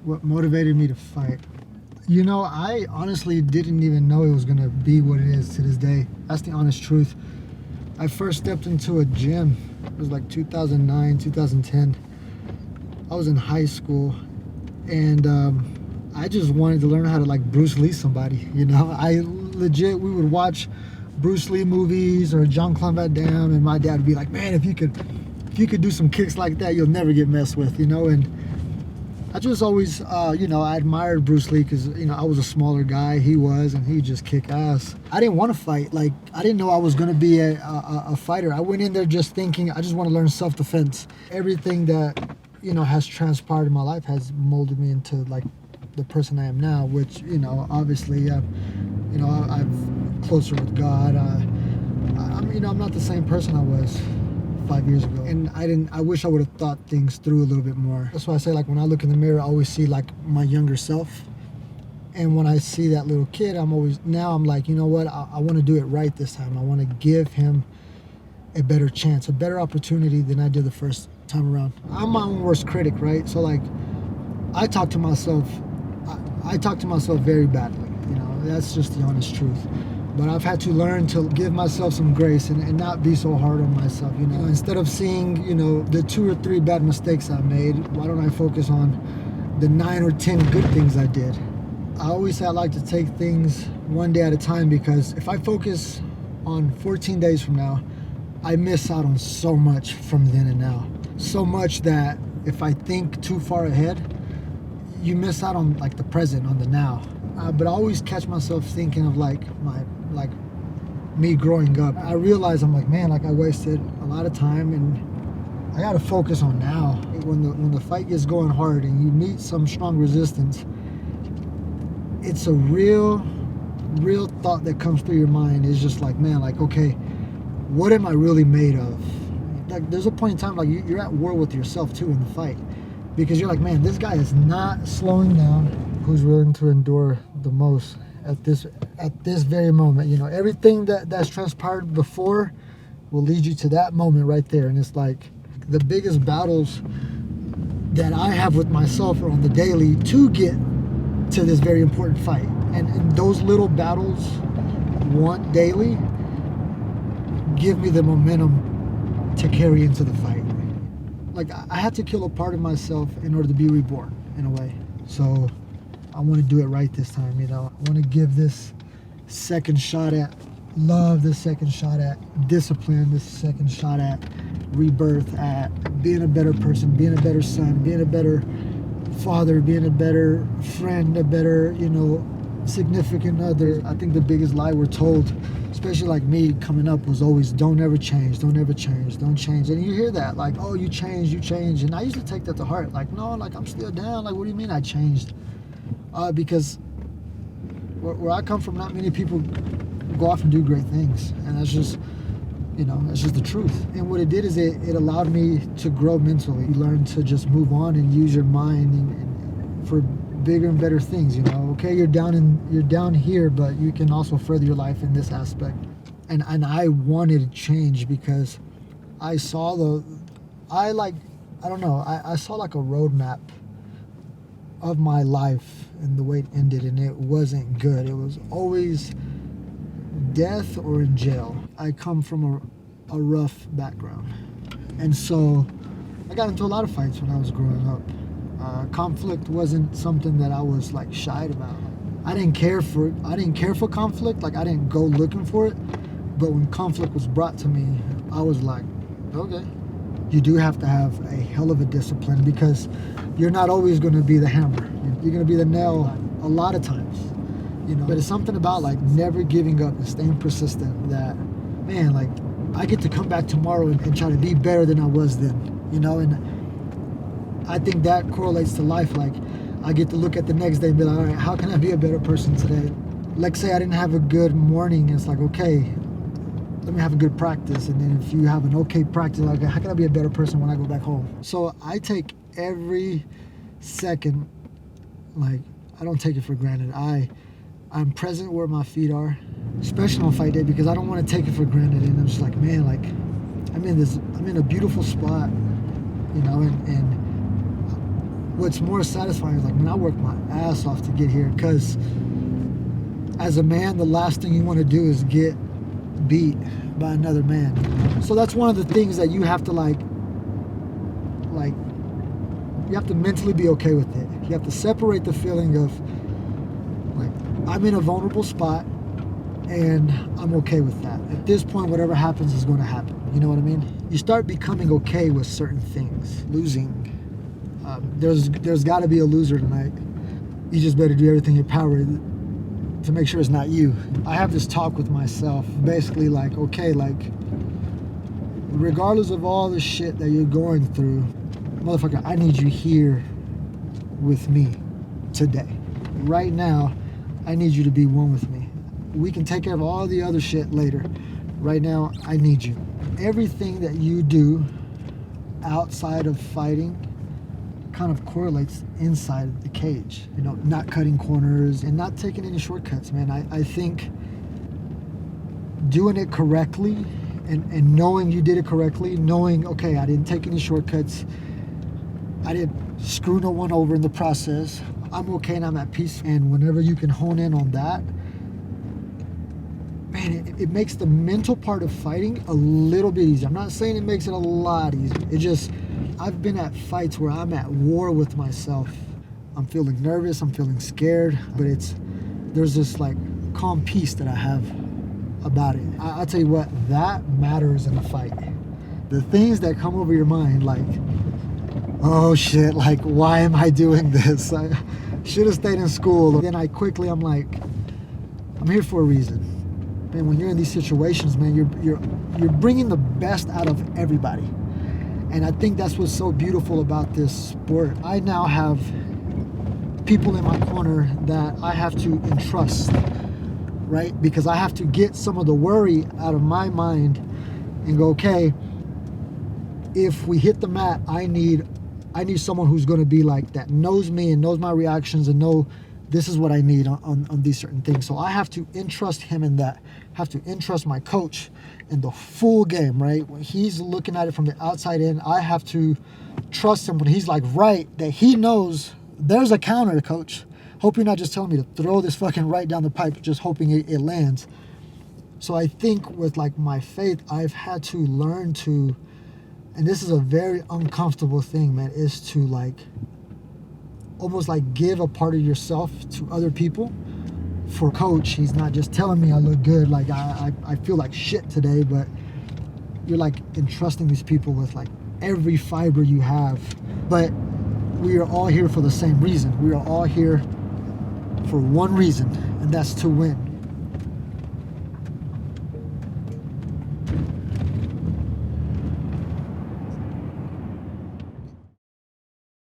What motivated me to fight? You know, I honestly didn't even know it was gonna be what it is to this day. That's the honest truth. I first stepped into a gym. It was like 2009, 2010. I was in high school, and I just wanted to learn how to like Bruce Lee somebody. You know, we would watch Bruce Lee movies or Jean-Claude Van Damme, and my dad would be like, "Man, if you could do some kicks like that, you'll never get messed with." You know, and I just always, I admired Bruce Lee because, I was a smaller guy. He was, and he just kick ass. I didn't want to fight. Like, I didn't know I was going to be a fighter. I went in there just thinking, I just want to learn self-defense. Everything that, has transpired in my life has molded me into, like, the person I am now, which, obviously, I'm closer with God. I'm not the same person I was 5 years ago, and I wish I would have thought things through a little bit more. That's why I say, like, when I look in the mirror, I always see like my younger self, and when I see that little kid, I'm like, you know what, I want to do it right this time. I want to give him a better chance, a better opportunity than I did the first time around. I'm my own worst critic, right? So like, I talk to myself very badly. That's just the honest truth. But I've had to learn to give myself some grace and not be so hard on myself. Instead of seeing, the 2 or 3 bad mistakes I made, why don't I focus on the 9 or 10 good things I did? I always say I like to take things one day at a time, because if I focus on 14 days from now, I miss out on so much from then and now. So much that if I think too far ahead, you miss out on like the present, on the now. But I always catch myself thinking of like me growing up. I realize I'm like, man, like I wasted a lot of time, and I gotta focus on now. When the fight gets going hard and you meet some strong resistance, it's a real thought that comes through your mind. Is just like, man, like, okay, what am I really made of? Like, there's a point in time like you're at war with yourself too in the fight, because you're like, man, this guy is not slowing down. Who's willing to endure the most at this very moment? Everything that's transpired before will lead you to that moment right there. And it's like the biggest battles that I have with myself are on the daily to get to this very important fight. And those little battles want daily give me the momentum to carry into the fight. Like, I had to kill a part of myself in order to be reborn, in a way. So I want to do it right this time. I want to give this second shot at love, this second shot at discipline, this second shot at rebirth, at being a better person, being a better son, being a better father, being a better friend, a better, significant other. I think the biggest lie we're told, especially like me coming up, was always, don't ever change, don't ever change, don't change. And you hear that, like, oh, you change. And I used to take that to heart. Like, no, like, I'm still down. Like, what do you mean I changed? Because where I come from, not many people go off and do great things, and that's just the truth. And what it did is it allowed me to grow mentally. You learn to just move on and use your mind and for bigger and better things. Okay, you're down here, but you can also further your life in this aspect. And I wanted to change because I saw I saw like a roadmap of my life and the way it ended, and it wasn't good. It was always death or in jail. I come from a rough background, and so I got into a lot of fights when I was growing up. Conflict wasn't something that I was like shied about. I didn't care for conflict. Like, I didn't go looking for it, but when conflict was brought to me, I was like, okay. You do have to have a hell of a discipline, because you're not always going to be the hammer. You're going to be the nail a lot of times, But it's something about like never giving up and staying persistent that, man, like, I get to come back tomorrow and try to be better than I was then, And I think that correlates to life. Like, I get to look at the next day and be like, all right, how can I be a better person today? Like, say I didn't have a good morning, it's like, okay, let me have a good practice. And then if you have an okay practice, like, how can I be a better person when I go back home? So I take every second, like, I don't take it for granted. I'm present where my feet are, especially on fight day, because I don't want to take it for granted. And I'm just like, man, like, I'm in a beautiful spot, and what's more satisfying is like, man, I worked my ass off to get here, because as a man, the last thing you want to do is get beat by another man. So that's one of the things that you have to like you have to mentally be okay with it. You have to separate the feeling of like, I'm in a vulnerable spot and I'm okay with that. At this point, whatever happens is going to happen. You know what I mean? You start becoming okay with certain things. Losing. There's got to be a loser tonight. You just better do everything in your power to make sure it's not you. I have this talk with myself, basically like, okay, like, regardless of all the shit that you're going through, motherfucker, I need you here with me today. Right now, I need you to be one with me. We can take care of all the other shit later. Right now, I need you. Everything that you do outside of fighting kind of correlates inside the cage. You know, not cutting corners and not taking any shortcuts, man. I think doing it correctly and knowing you did it correctly, knowing, okay, I didn't take any shortcuts, I didn't screw no one over in the process, I'm okay and I'm at peace. And whenever you can hone in on that, man, it makes the mental part of fighting a little bit easier. I'm not saying it makes it a lot easier. It just, I've been at fights where I'm at war with myself. I'm feeling nervous, I'm feeling scared, but there's this like calm peace that I have about it. I'll tell you what, that matters in a fight. The things that come over your mind, like, oh shit, like, why am I doing this? I should have stayed in school. Then I'm like, I'm here for a reason. Man, when you're in these situations, man, you're bringing the best out of everybody. And I think that's what's so beautiful about this sport. I now have people in my corner that I have to entrust, right? Because I have to get some of the worry out of my mind and go, okay, if we hit the mat, I need someone who's going to be like, that knows me and knows my reactions and know this is what I need on these certain things. So I have to entrust him in that. Have to entrust my coach in the full game, right? When he's looking at it from the outside in, I have to trust him when he's like, right, that he knows there's a counter, coach. Hope you're not just telling me to throw this fucking right down the pipe, just hoping it lands. So I think with like my faith, I've had to learn to, and this is a very uncomfortable thing, man, is to like almost like give a part of yourself to other people. For coach, he's not just telling me I look good, like I feel like shit today, but you're like entrusting these people with like every fiber you have. But we are all here for the same reason. We are all here for one reason, and that's to win.